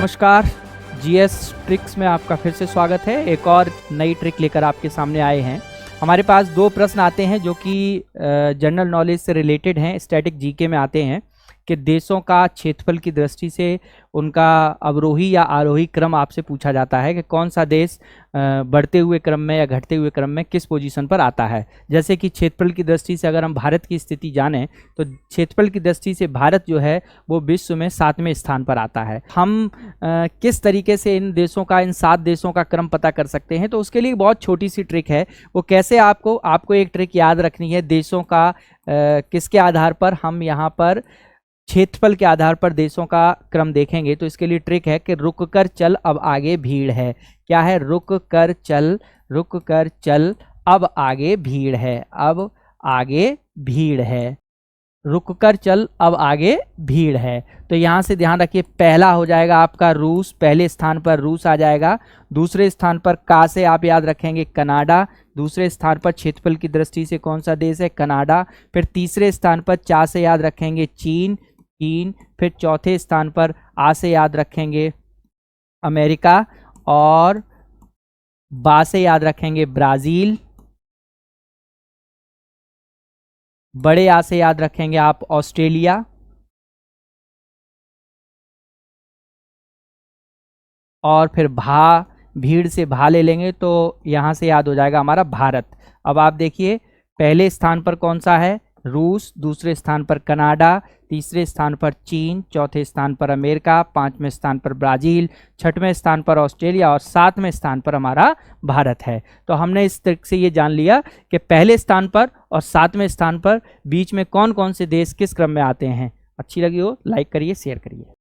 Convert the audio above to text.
नमस्कार। GS tricks में आपका फिर से स्वागत है। एक और नई ट्रिक लेकर आपके सामने आए हैं। हमारे पास दो प्रश्न आते हैं जो कि जनरल नॉलेज से रिलेटेड हैं, स्टैटिक जीके में आते हैं कि देशों का क्षेत्रफल की दृष्टि से उनका अवरोही या आरोही क्रम आपसे पूछा जाता है कि कौन सा देश बढ़ते हुए क्रम में या घटते हुए क्रम में किस पोजीशन पर आता है। जैसे कि क्षेत्रफल की दृष्टि से अगर हम भारत की स्थिति जानें तो क्षेत्रफल की दृष्टि से भारत जो है वो विश्व में 7वें स्थान पर आता है। हम किस तरीके से इन देशों का, इन 7 देशों का क्रम पता कर सकते हैं, तो उसके लिए बहुत छोटी सी ट्रिक है। वो कैसे, आपको एक ट्रिक याद रखनी है। देशों का किसके आधार पर, हम यहाँ पर क्षेत्रफल के आधार पर देशों का क्रम देखेंगे। तो इसके लिए ट्रिक है कि रुक कर चल अब आगे भीड़ है। क्या है? रुक कर चल अब आगे भीड़ है। अब आगे भीड़ है। रुक कर चल अब आगे भीड़ है। तो यहाँ से ध्यान रखिए, पहला हो जाएगा आपका रूस। पहले स्थान पर रूस आ जाएगा। दूसरे स्थान पर का से आप याद रखेंगे कनाडा। दूसरे स्थान पर क्षेत्रफल की दृष्टि से कौन सा देश है? कनाडा। फिर तीसरे स्थान पर चा से याद रखेंगे चीन। फिर चौथे स्थान पर आ से याद रखेंगे अमेरिका। और बा से याद रखेंगे ब्राजील। बड़े आ से याद रखेंगे आप ऑस्ट्रेलिया। और फिर भीड़ से भा ले लेंगे तो यहां से याद हो जाएगा हमारा भारत। अब आप देखिए, पहले स्थान पर कौन सा है? रूस। दूसरे स्थान पर कनाडा। तीसरे स्थान पर चीन। चौथे स्थान पर अमेरिका। 5वें स्थान पर ब्राजील। 6वें स्थान पर ऑस्ट्रेलिया और 7वें स्थान पर हमारा भारत है। तो हमने इस तरीके से ये जान लिया कि पहले स्थान पर और 7वें स्थान पर बीच में कौन कौन से देश किस क्रम में आते हैं। अच्छी लगी हो लाइक करिए, शेयर करिए।